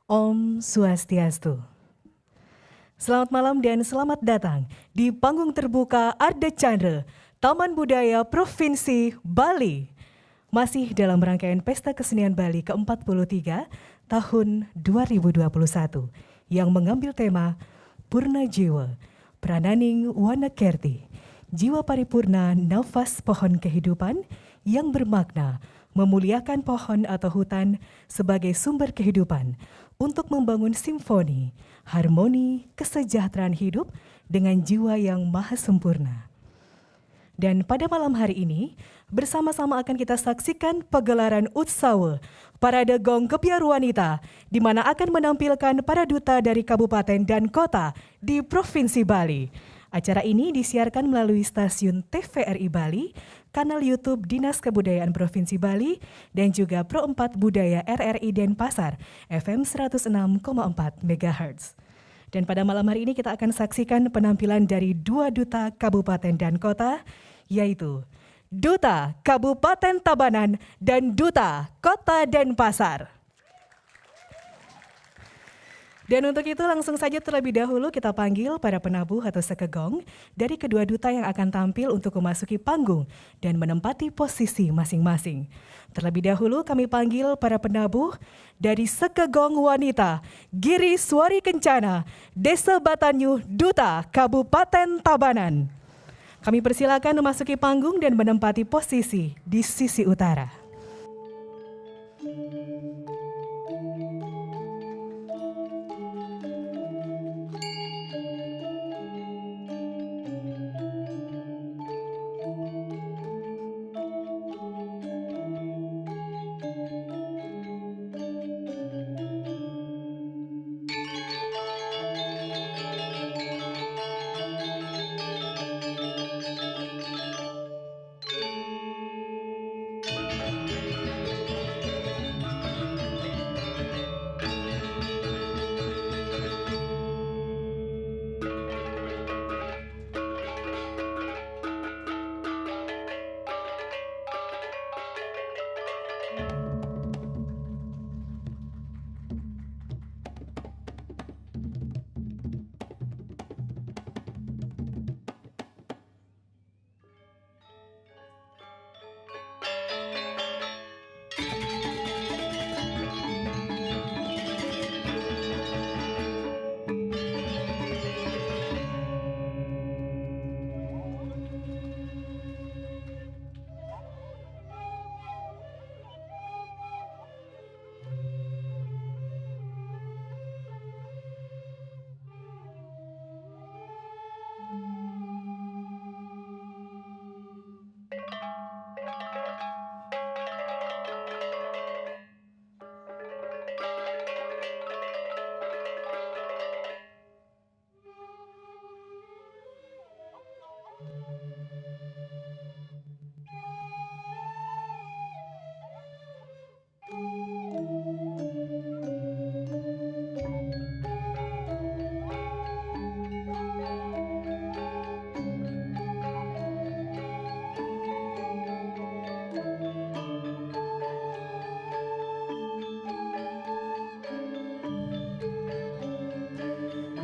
Om Swastiastu. Selamat malam dan selamat datang di panggung terbuka Arda Chandra, Taman Budaya Provinsi Bali. Masih dalam rangkaian Pesta Kesenian Bali ke-43 tahun 2021 yang mengambil tema Purna Jiwa, Prananing Wanakerti, jiwa paripurna nafas pohon kehidupan yang bermakna memuliakan pohon atau hutan sebagai sumber kehidupan untuk membangun simfoni, harmoni, kesejahteraan hidup dengan jiwa yang maha sempurna. Dan pada malam hari ini, bersama-sama akan kita saksikan pagelaran Utsawa Parade Gong Gebyar Wanita, di mana akan menampilkan para duta dari kabupaten dan kota di Provinsi Bali. Acara ini disiarkan melalui stasiun TVRI Bali, kanal YouTube Dinas Kebudayaan Provinsi Bali, dan juga Pro 4 Budaya RRI Denpasar, FM 106,4 MHz. Dan pada malam hari ini kita akan saksikan penampilan dari dua duta kabupaten dan kota, yaitu Duta Kabupaten Tabanan dan Duta Kota Denpasar. Dan untuk itu langsung saja terlebih dahulu kita panggil para penabuh atau sekegong dari kedua duta yang akan tampil untuk memasuki panggung dan menempati posisi masing-masing. Terlebih dahulu kami panggil para penabuh dari Sekegong Wanita, Giri Swari Kencana, Desa Batanyuh, Duta Kabupaten Tabanan. Kami persilakan memasuki panggung dan menempati posisi di sisi utara.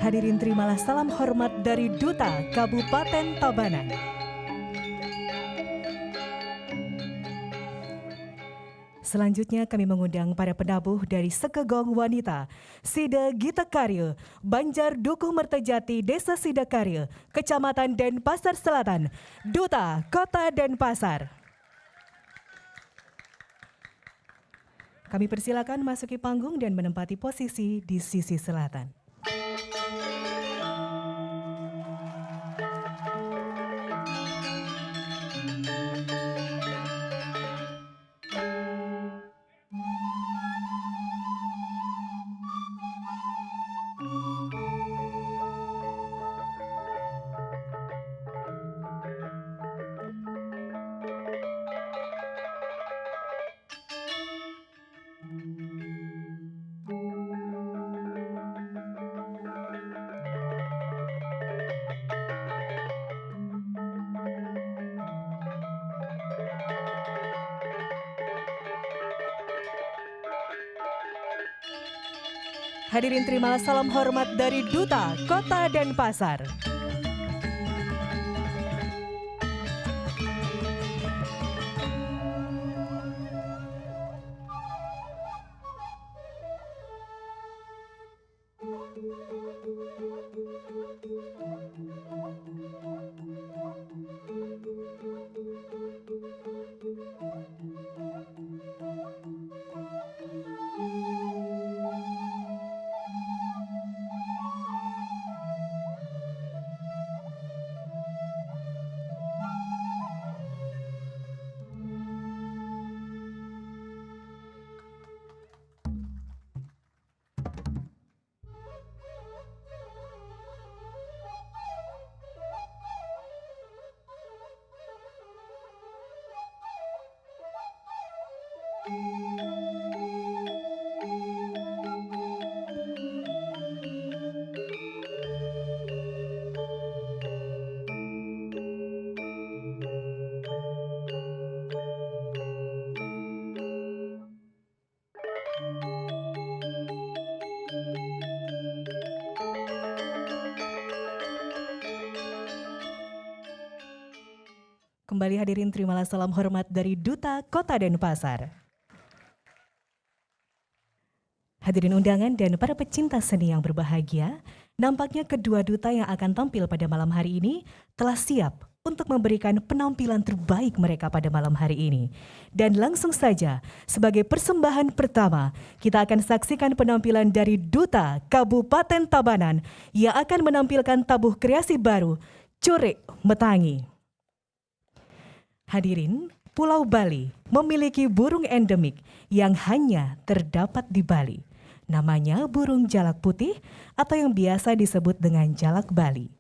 Hadirin terimalah salam hormat dari Duta Kabupaten Tabanan. Selanjutnya kami mengundang para penabuh dari Sekegong Wanita, Sida Gita Karya, Banjar Dukuh Mertajati, Desa Sida Karya, Kecamatan Denpasar Selatan, Duta Kota Denpasar. Kami persilakan masuki panggung dan menempati posisi di sisi selatan. Hadirin terimalah salam hormat dari Duta Kota Denpasar. Kembali hadirin terimalah salam hormat dari Duta Kota Denpasar. Hadirin undangan dan para pecinta seni yang berbahagia, nampaknya kedua duta yang akan tampil pada malam hari ini telah siap untuk memberikan penampilan terbaik mereka pada malam hari ini. Dan langsung saja, sebagai persembahan pertama, kita akan saksikan penampilan dari Duta Kabupaten Tabanan yang akan menampilkan tabuh kreasi baru, Curik Metangi. Hadirin, Pulau Bali memiliki burung endemik yang hanya terdapat di Bali. Namanya burung jalak putih atau yang biasa disebut dengan jalak Bali.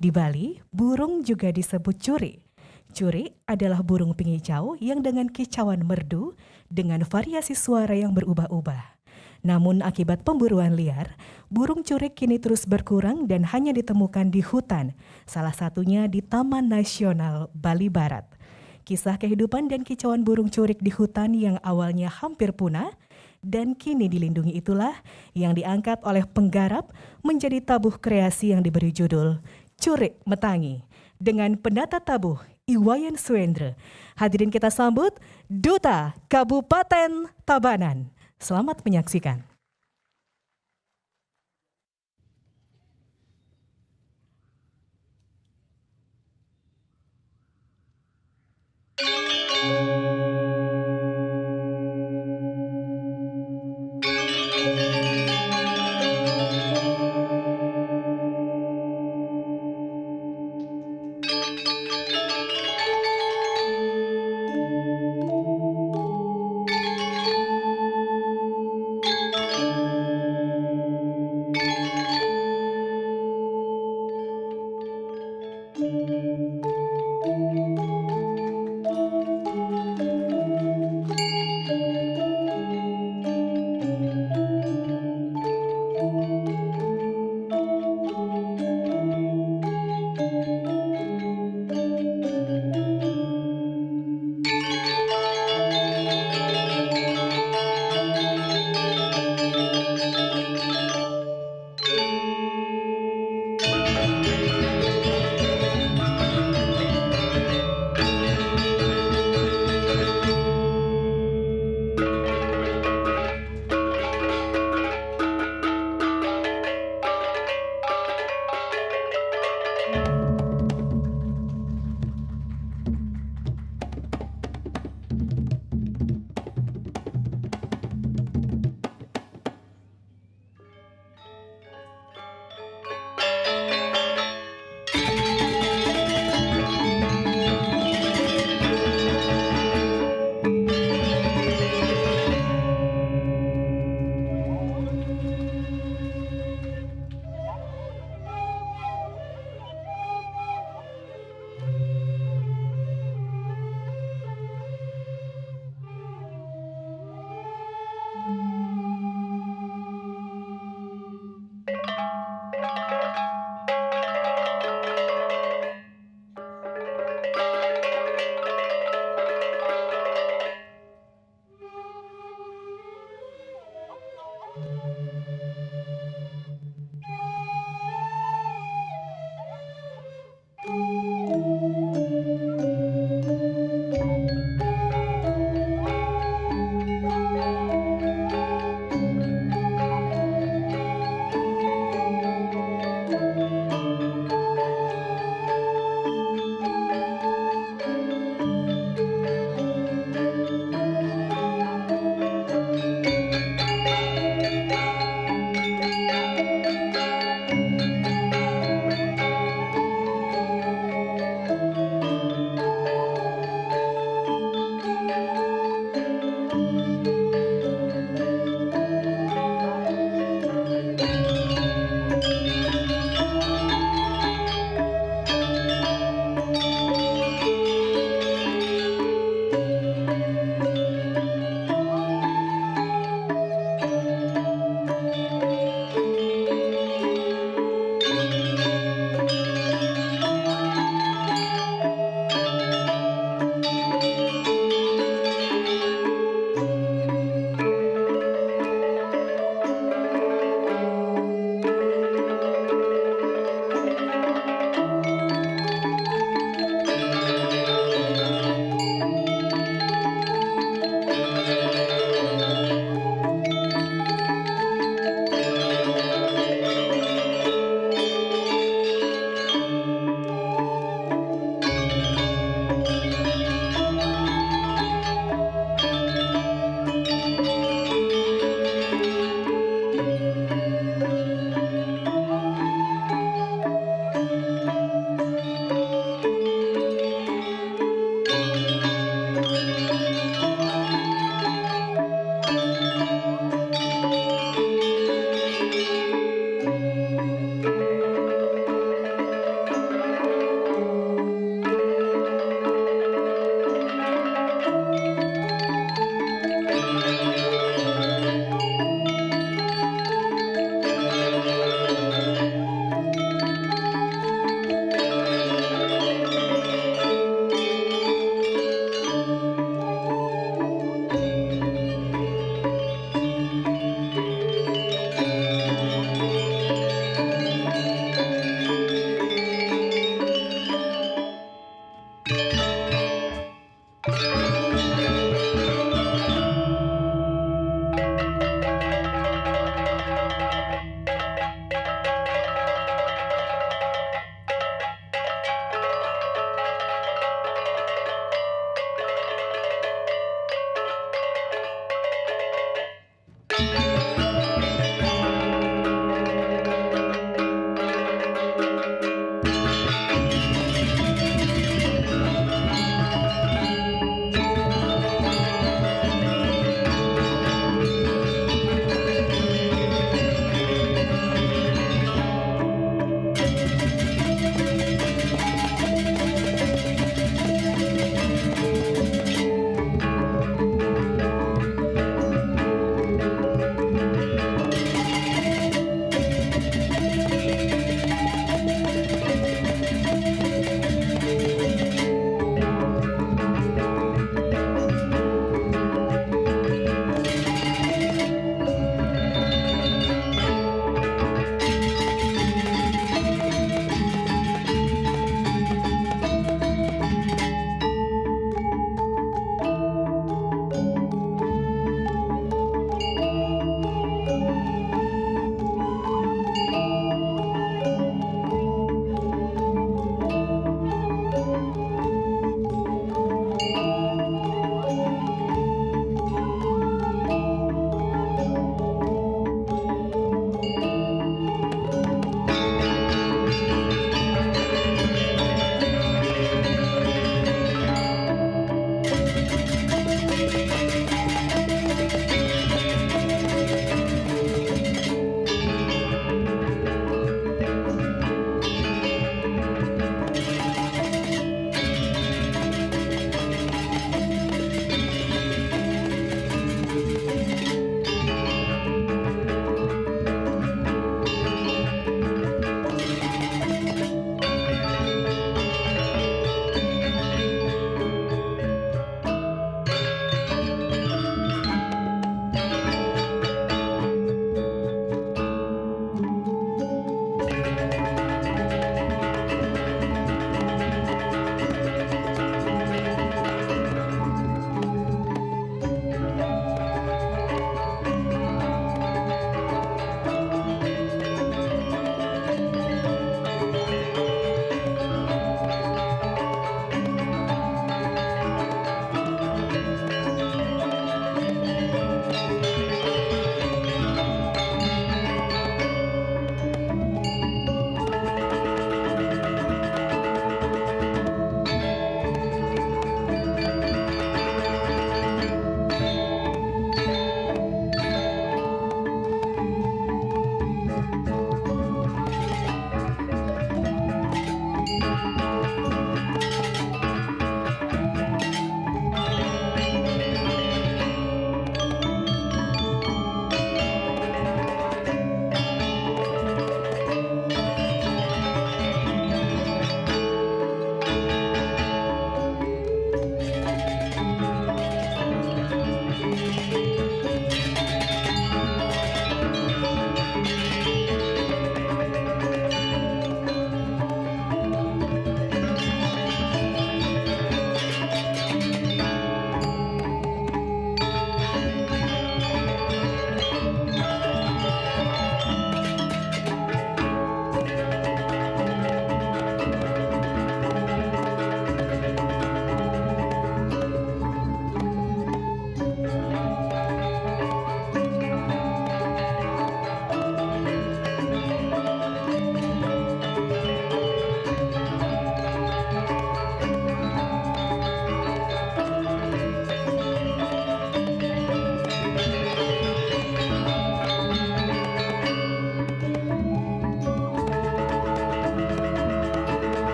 Di Bali, burung juga disebut curi. Curi adalah burung pengicau yang dengan kicauan merdu dengan variasi suara yang berubah-ubah. Namun akibat pemburuan liar, burung curik kini terus berkurang dan hanya ditemukan di hutan, salah satunya di Taman Nasional Bali Barat. Kisah kehidupan dan kicauan burung curik di hutan yang awalnya hampir punah dan kini dilindungi itulah yang diangkat oleh penggarap menjadi tabuh kreasi yang diberi judul Curik Metangi dengan penata tabuh Iwayan Suendra. Hadirin kita sambut Duta Kabupaten Tabanan. Selamat menyaksikan.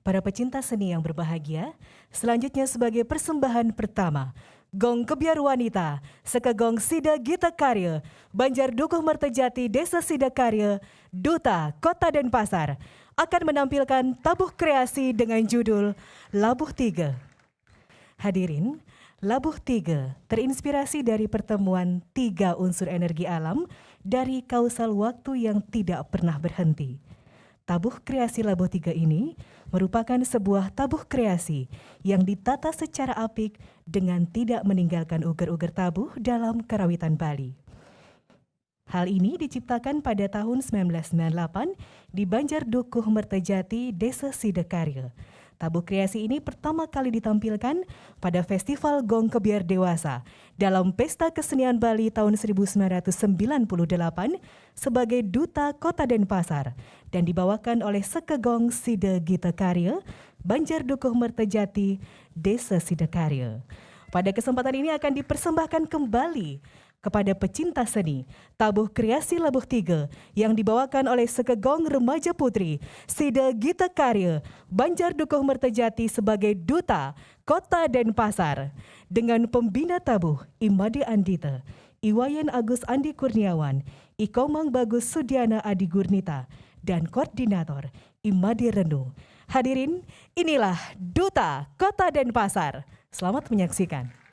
Para pecinta seni yang berbahagia, selanjutnya sebagai persembahan pertama, Gong Kebiar Wanita, Sekegong Sida Gita Karya, Banjar Dukuh Mertajati Desa Sida Karya, Duta Kota Denpasar, akan menampilkan tabuh kreasi dengan judul Labuh Tiga. Hadirin, Labuh Tiga terinspirasi dari pertemuan tiga unsur energi alam dari kausal waktu yang tidak pernah berhenti. Tabuh kreasi Labuh Tiga ini merupakan sebuah tabuh kreasi yang ditata secara apik dengan tidak meninggalkan uger-uger tabuh dalam karawitan Bali. Hal ini diciptakan pada tahun 1998 di Banjar Dukuh Mertajati, Desa Sidakarya. Tabuh kreasi ini pertama kali ditampilkan pada Festival Gong Kebiar Dewasa dalam Pesta Kesenian Bali tahun 1998 sebagai Duta Kota Denpasar dan dibawakan oleh Sekegong Sida Gita Karya, Banjar Dukuh Mertajati, Desa Sidakarya. Pada kesempatan ini akan dipersembahkan kembali kepada pecinta seni, tabuh kreasi Labuh Tiga yang dibawakan oleh Sekegong Remaja Putri, Sida Gita Karya, Banjar Dukuh Mertajati sebagai Duta Kota Denpasar dengan pembina tabuh Imade Andita, Iwayan Agus Andi Kurniawan, Ikomang Bagus Sudiana Adi Gurnita, dan Koordinator Imade Renu. Hadirin, inilah Duta Kota Denpasar. Selamat menyaksikan.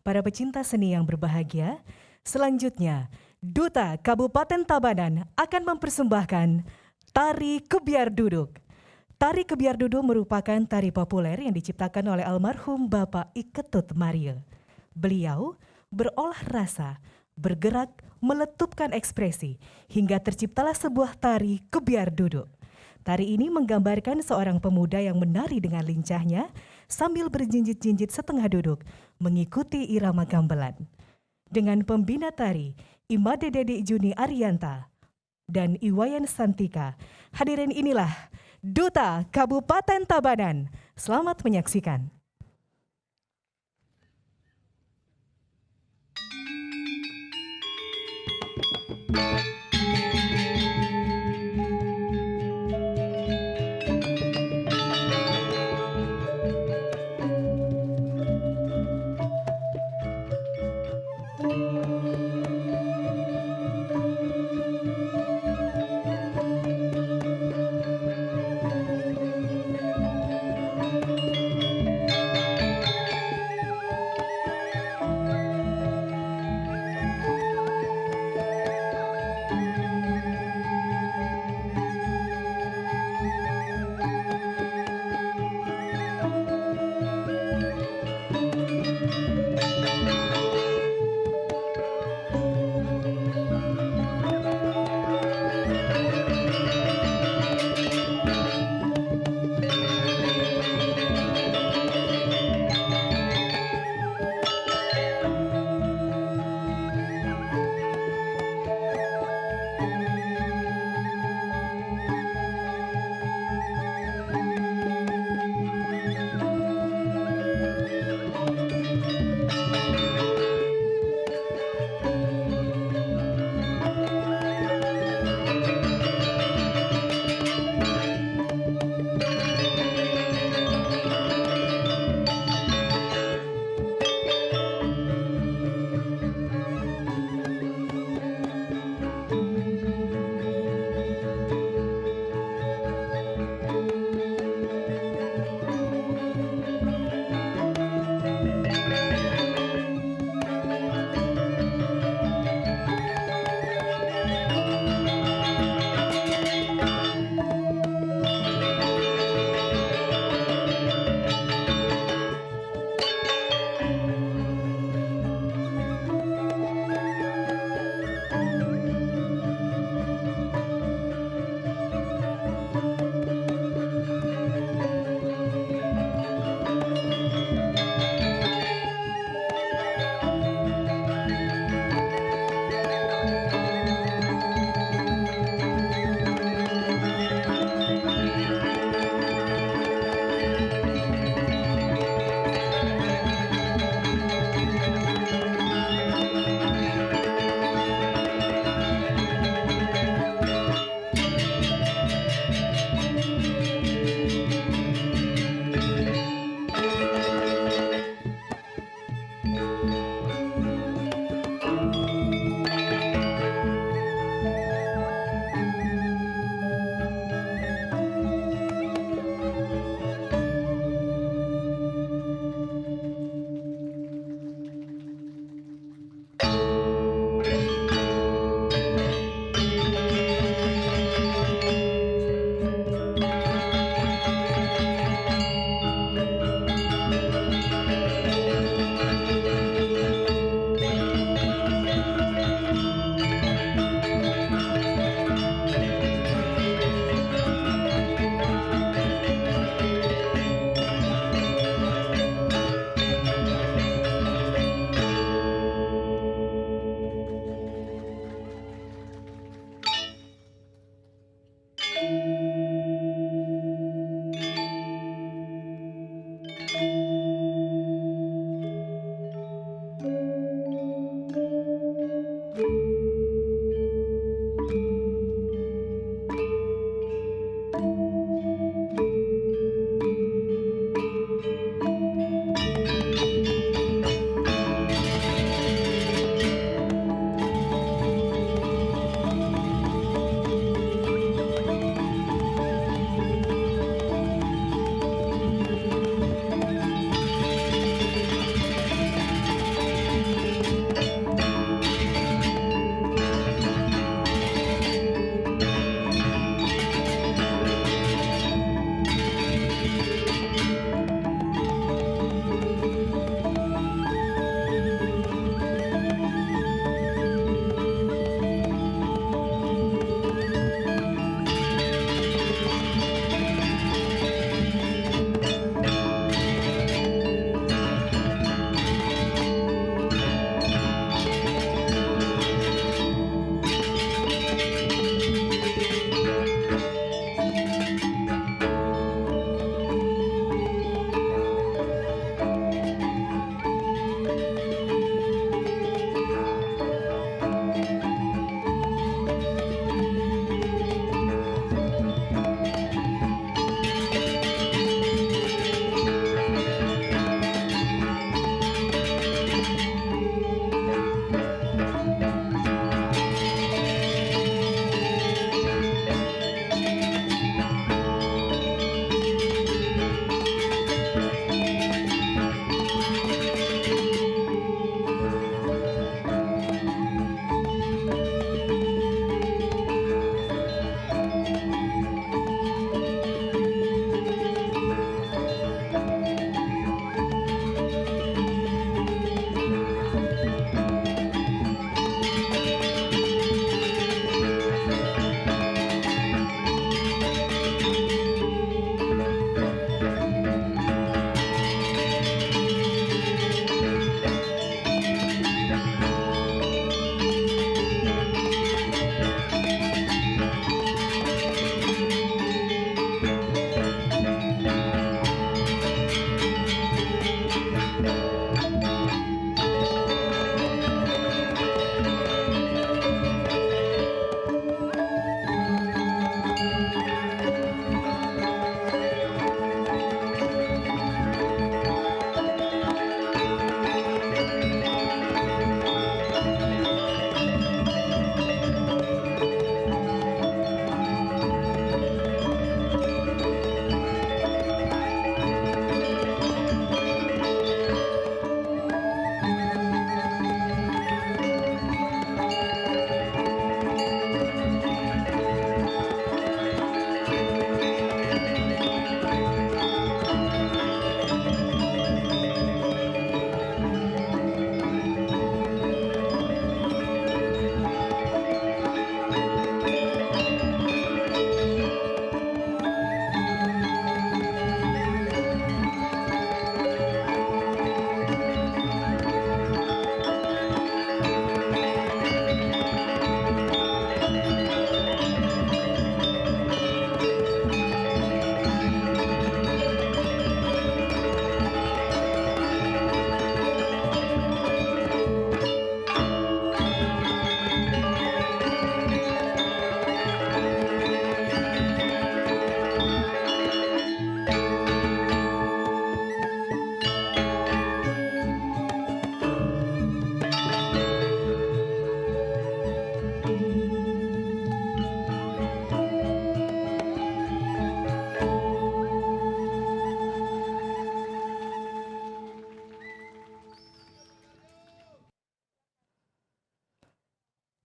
Para pecinta seni yang berbahagia, selanjutnya Duta Kabupaten Tabanan akan mempersembahkan Tari Kebiar Duduk. Tari Kebiar Duduk merupakan tari populer yang diciptakan oleh almarhum Bapak Iketut Mario. Beliau berolah rasa, bergerak, meletupkan ekspresi, hingga terciptalah sebuah tari Kebiar Duduk. Tari ini menggambarkan seorang pemuda yang menari dengan lincahnya sambil berjinjit-jinjit setengah duduk, mengikuti irama gamelan. Dengan pembina tari, Imade Dedi Juni Arianta dan Iwayan Santika, hadirin inilah Duta Kabupaten Tabanan. Selamat menyaksikan.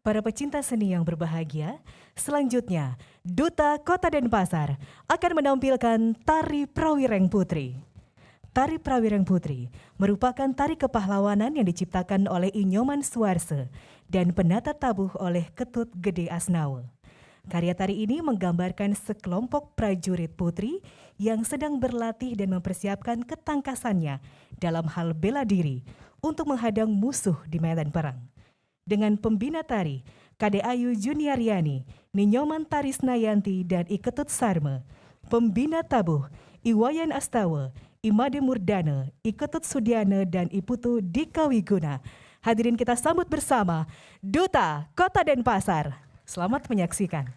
Para pecinta seni yang berbahagia, selanjutnya Duta Kota Denpasar akan menampilkan Tari Prawireng Putri. Tari Prawireng Putri merupakan tari kepahlawanan yang diciptakan oleh Inyoman Suarse dan penata tabuh oleh Ketut Gede Asnawa. Karya tari ini menggambarkan sekelompok prajurit putri yang sedang berlatih dan mempersiapkan ketangkasannya dalam hal bela diri untuk menghadang musuh di medan perang. Dengan pembina tari, Kade Ayu Juniaryani, Ninyoman Tari Snayanti dan Iketut Sarme, pembina tabuh, Iwayan Astawa, Imade Murdana, Iketut Sudiana dan Iputu Dika Wiguna. Hadirin kita sambut bersama Duta Kota Denpasar. Selamat menyaksikan.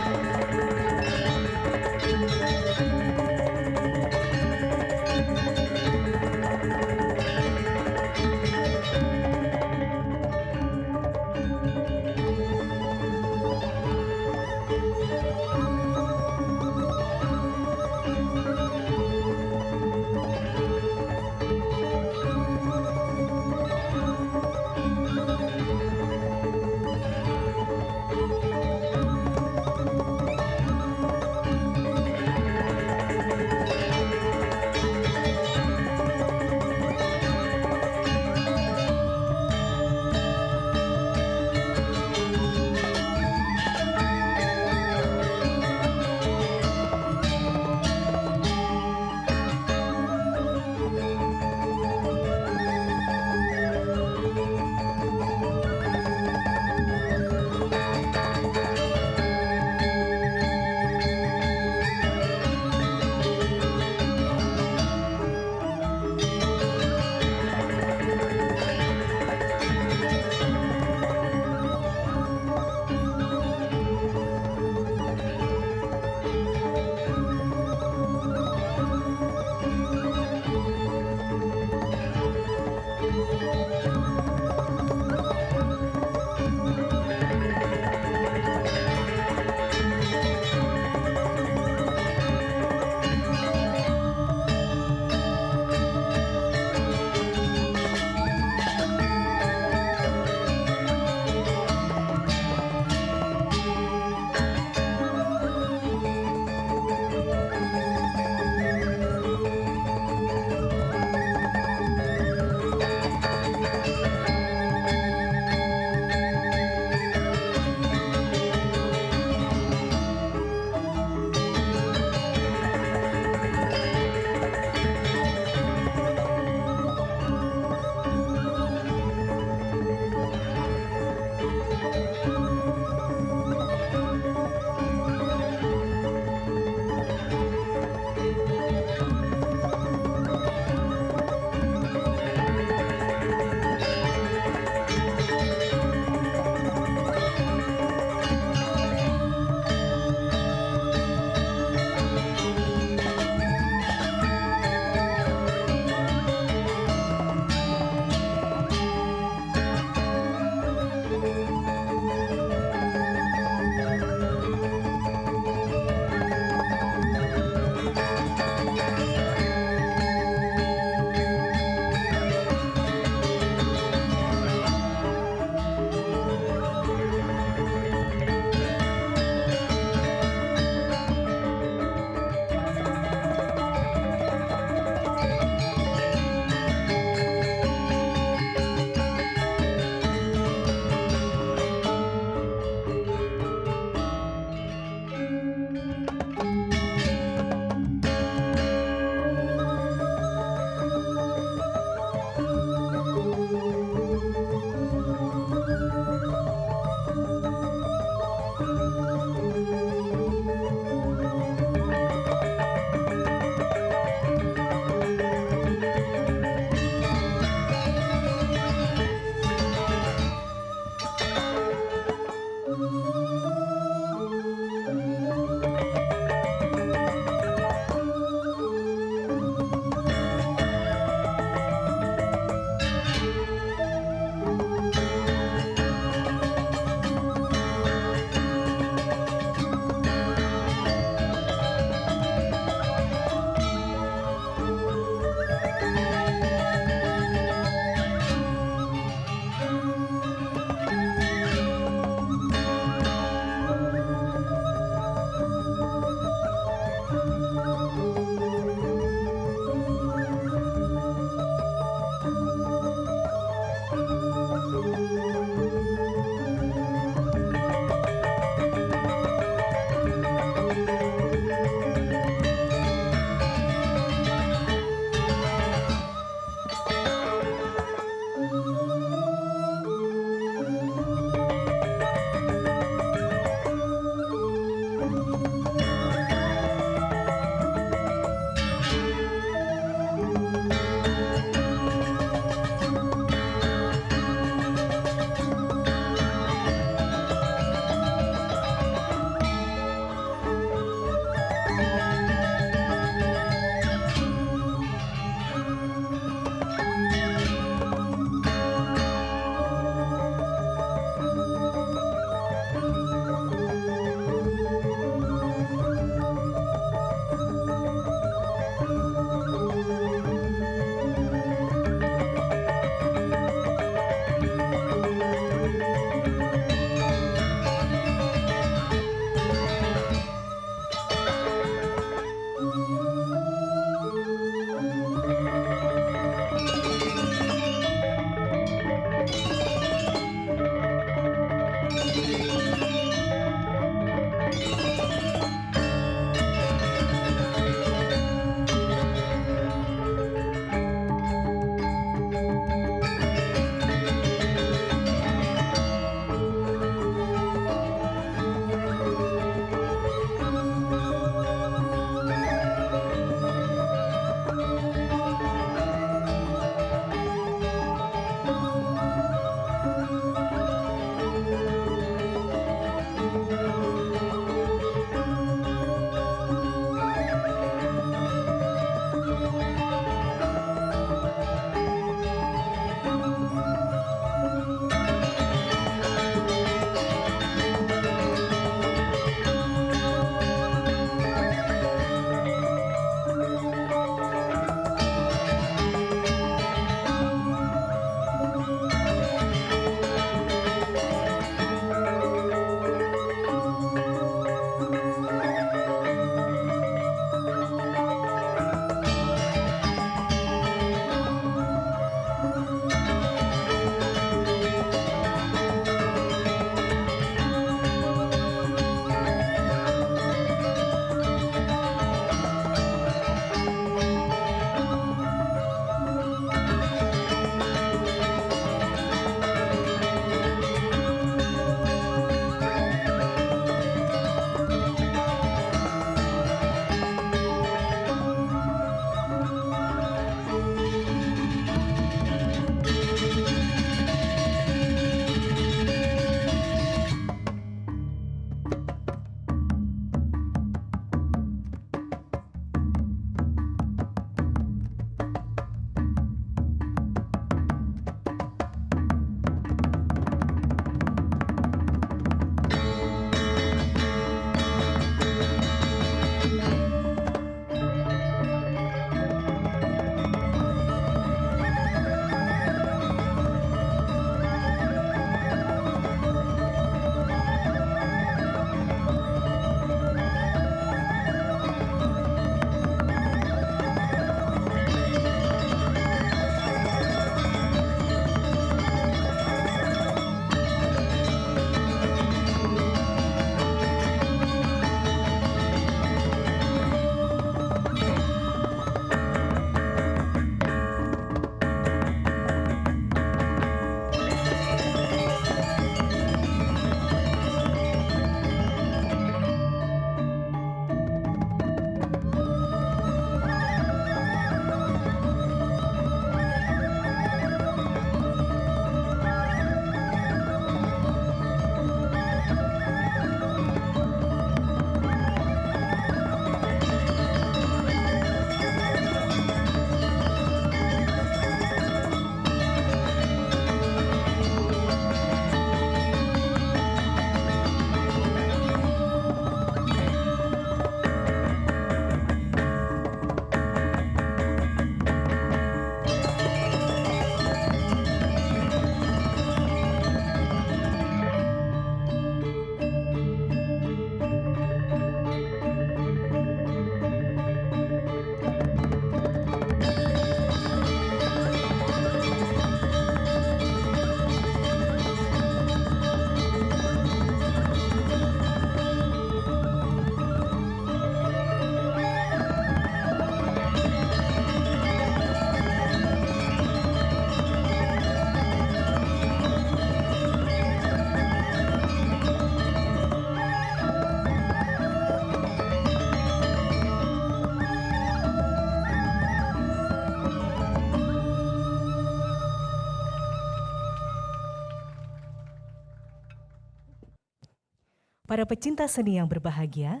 Para pecinta seni yang berbahagia,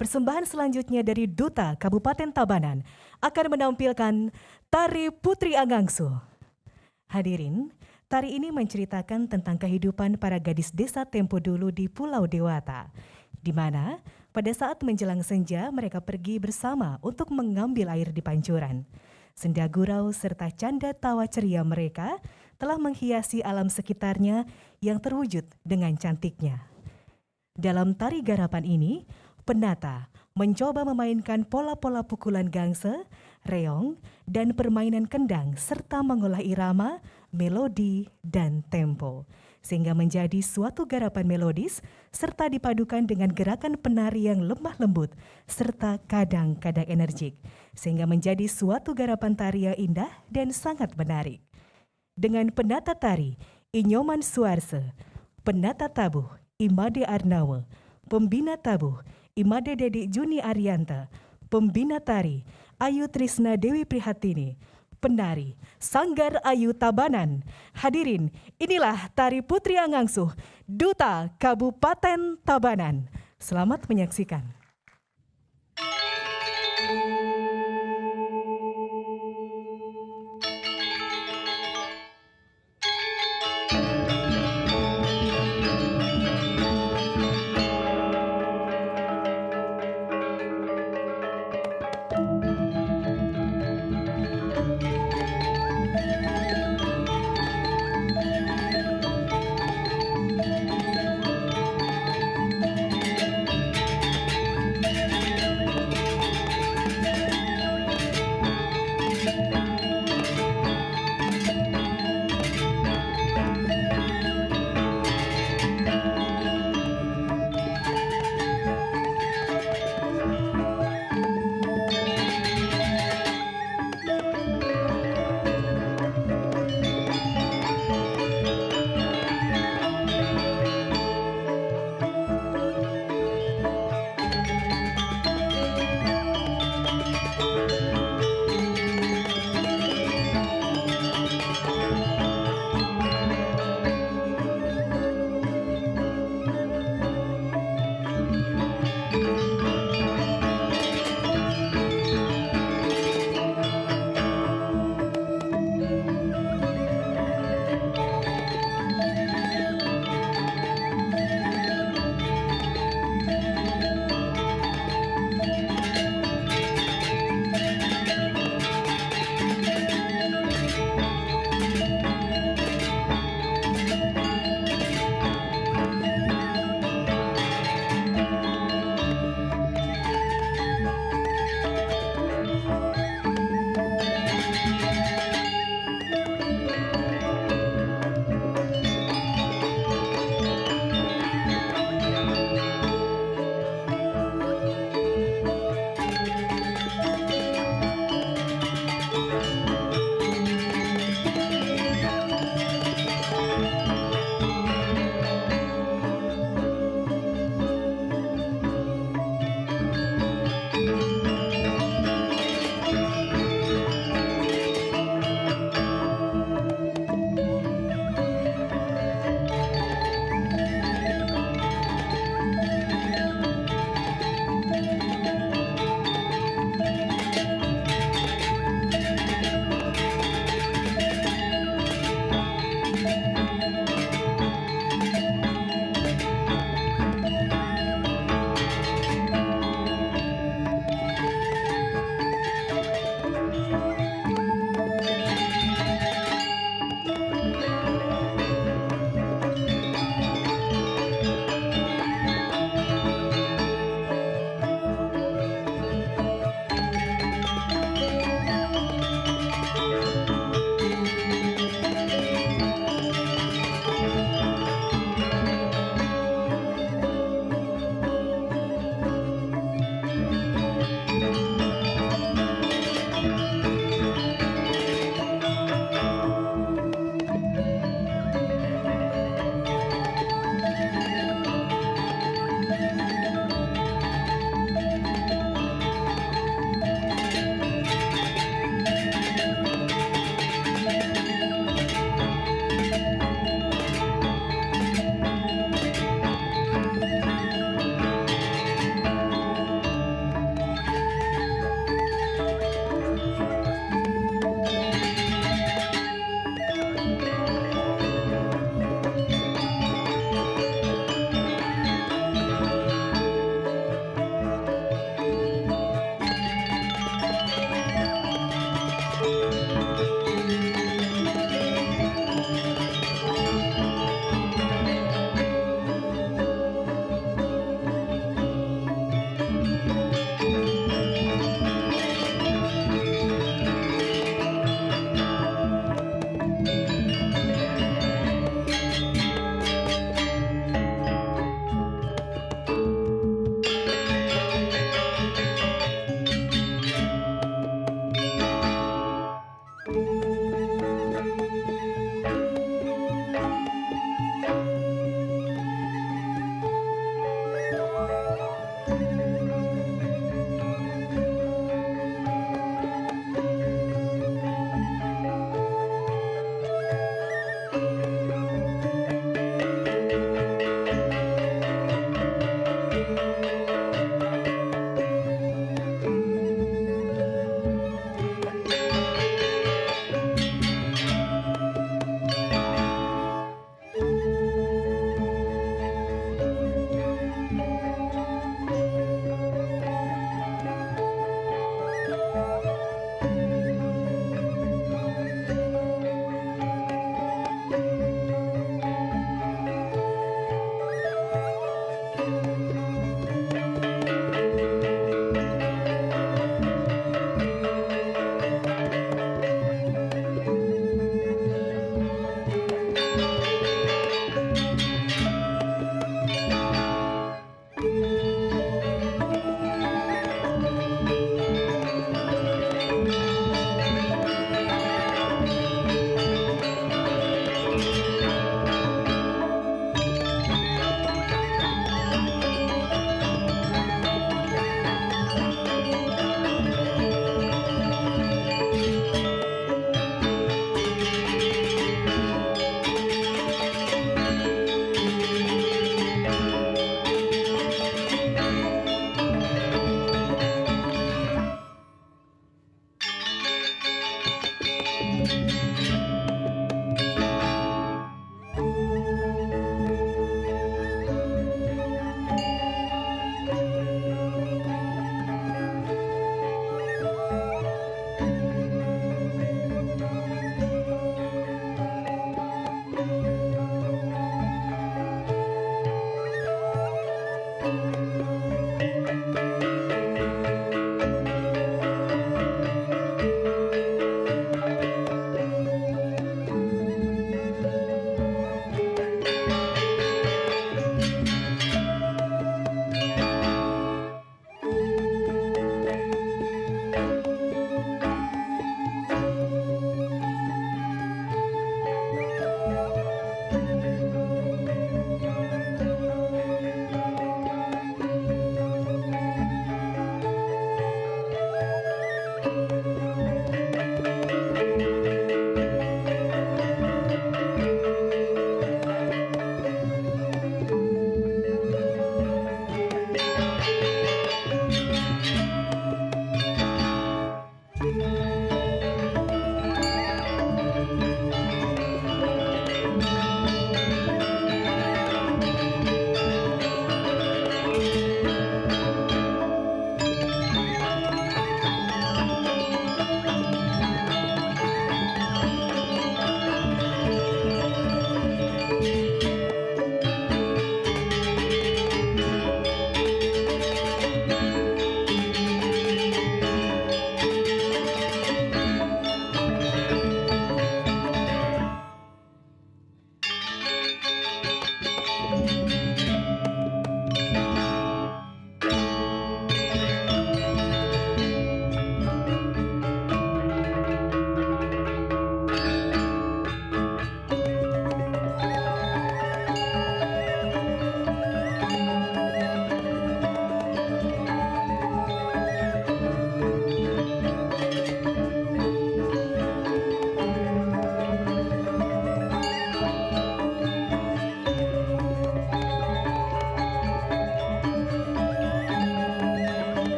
persembahan selanjutnya dari Duta Kabupaten Tabanan akan menampilkan Tari Putri Angangsu. Hadirin, tari ini menceritakan tentang kehidupan para gadis desa tempo dulu di Pulau Dewata, di mana pada saat menjelang senja mereka pergi bersama untuk mengambil air di pancuran. Senda gurau serta canda tawa ceria mereka telah menghiasi alam sekitarnya yang terwujud dengan cantiknya. Dalam tari garapan ini, penata mencoba memainkan pola-pola pukulan gangse, reong, dan permainan kendang serta mengolah irama, melodi, dan tempo, sehingga menjadi suatu garapan melodis serta dipadukan dengan gerakan penari yang lemah lembut serta kadang-kadang energik, sehingga menjadi suatu garapan tari yang indah dan sangat menarik. Dengan penata tari Inyoman Suarse, penata tabuh Imade Arnawe, pembina tabuh Imade Dedik Juni Arianta, pembina tari Ayu Trisna Dewi Prihatini, penari Sanggar Ayu Tabanan. Hadirin, inilah Tari Putri Angangsuh, Duta Kabupaten Tabanan. Selamat menyaksikan.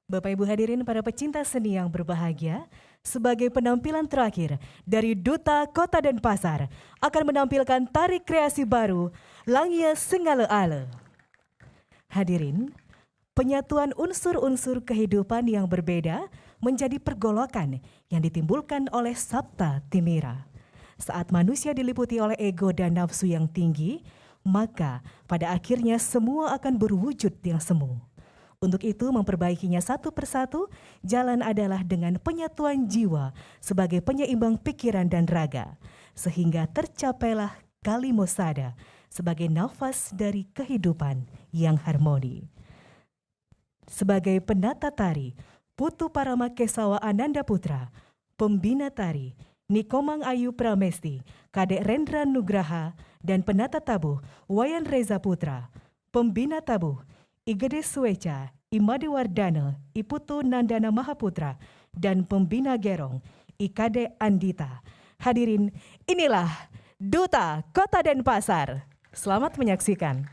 Bapak Ibu hadirin para pecinta seni yang berbahagia, sebagai penampilan terakhir dari Duta Kota Denpasar akan menampilkan tari kreasi baru Langia Singale Ale. Hadirin, penyatuan unsur-unsur kehidupan yang berbeda menjadi pergolakan yang ditimbulkan oleh Sabta Timira. Saat manusia diliputi oleh ego dan nafsu yang tinggi, maka pada akhirnya semua akan berwujud yang semu. Untuk itu memperbaikinya satu persatu, jalan adalah dengan penyatuan jiwa sebagai penyeimbang pikiran dan raga, sehingga tercapailah kalimosada sebagai nafas dari kehidupan yang harmoni. Sebagai penata tari, Putu Parama Kesawa Ananda Putra, pembina tari, Nikomang Ayu Pramesti, Kadek Rendra Nugraha, dan penata tabuh Wayan Reza Putra, pembina tabuh Igede Sueca, Imade Wardana, Iputu Nandana Mahaputra, dan pembina gerong Ikade Andita. Hadirin, inilah Duta Kota Denpasar. Selamat menyaksikan.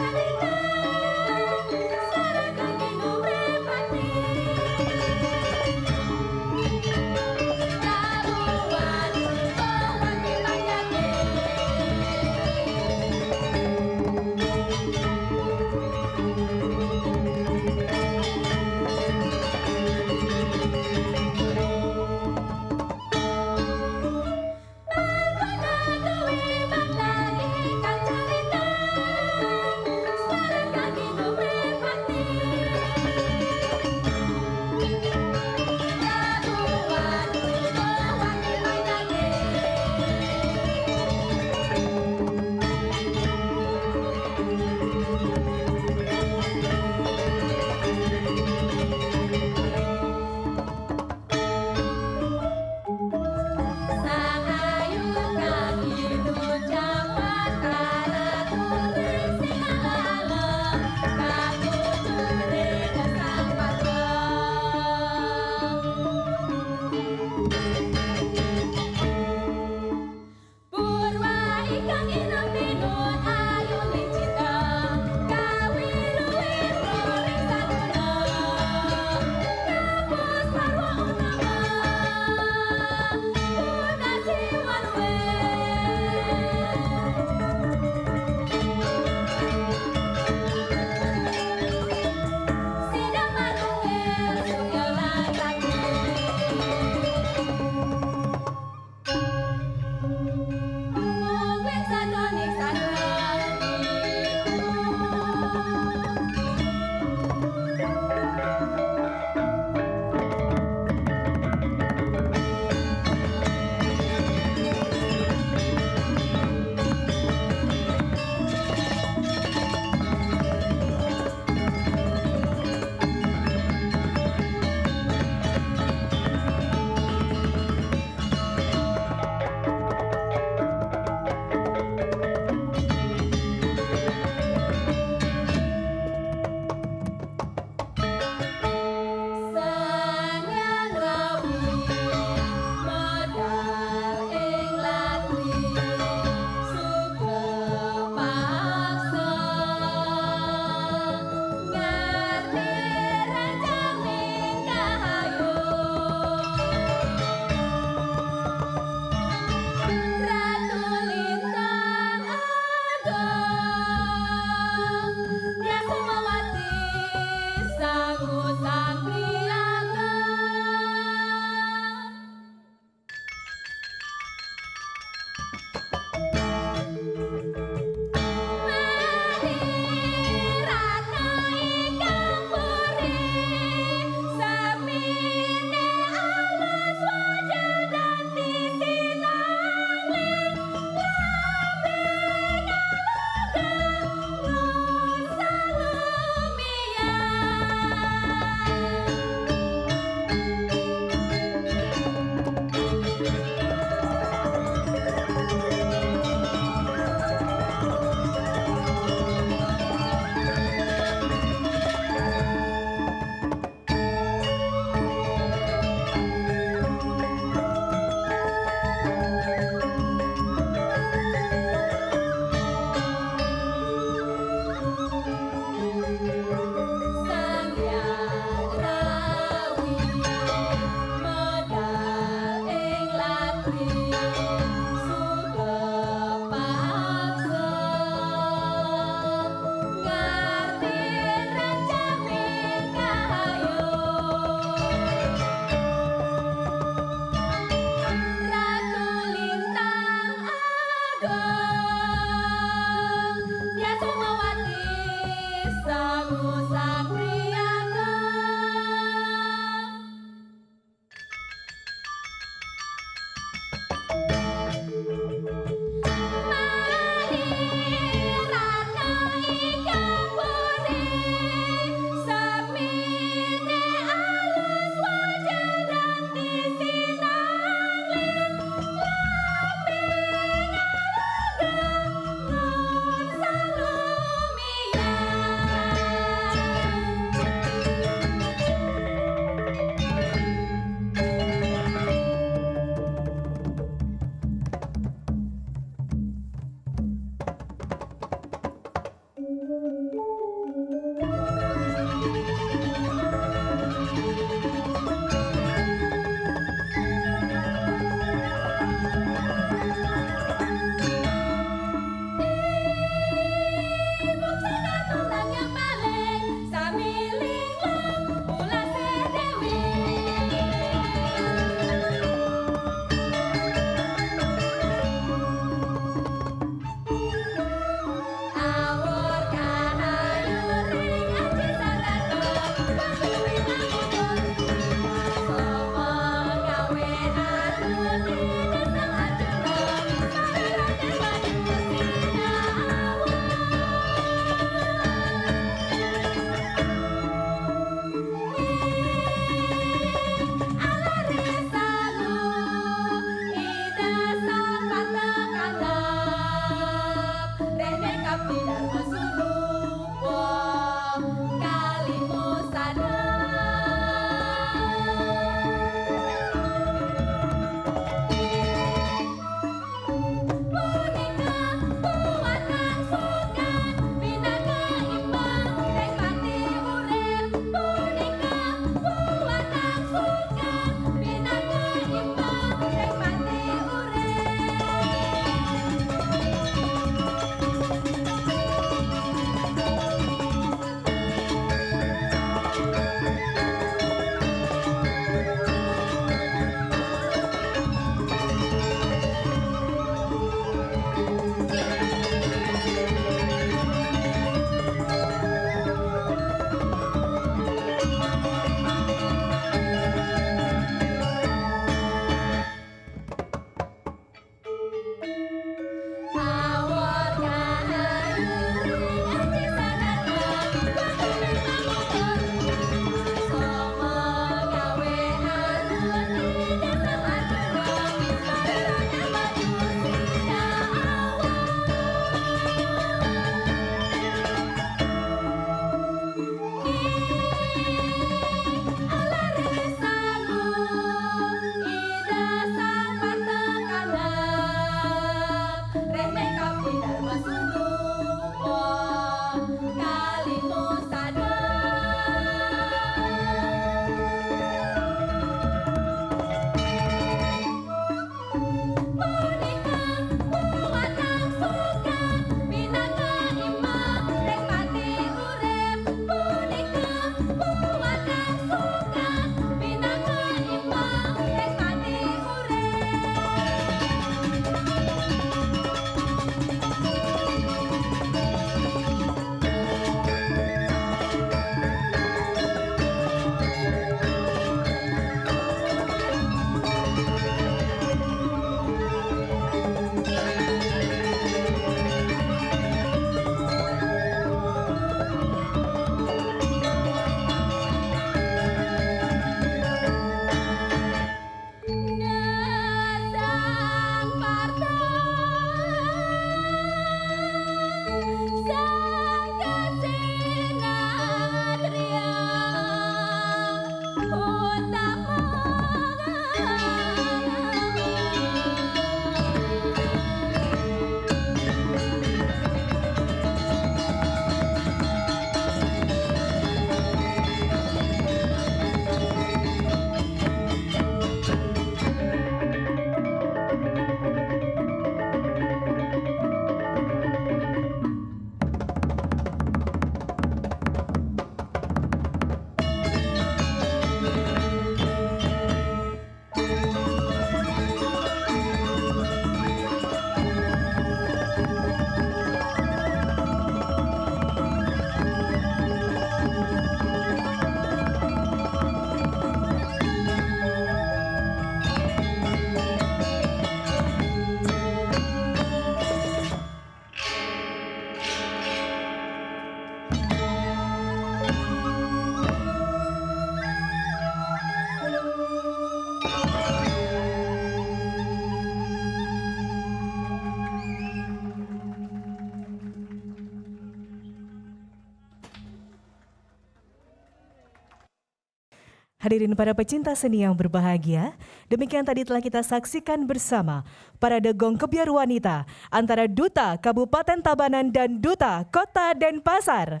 Hadirin para pecinta seni yang berbahagia, demikian tadi telah kita saksikan bersama Parade Gong Kebiar Wanita antara Duta Kabupaten Tabanan dan Duta Kota Denpasar.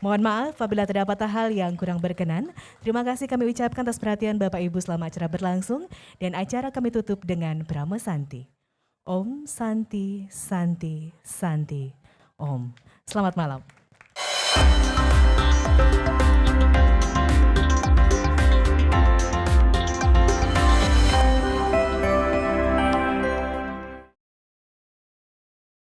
Mohon maaf apabila terdapat hal yang kurang berkenan. Terima kasih kami ucapkan atas perhatian Bapak Ibu selama acara berlangsung dan acara kami tutup dengan Brahma Santi. Om Santi Santi Santi Om. Selamat malam.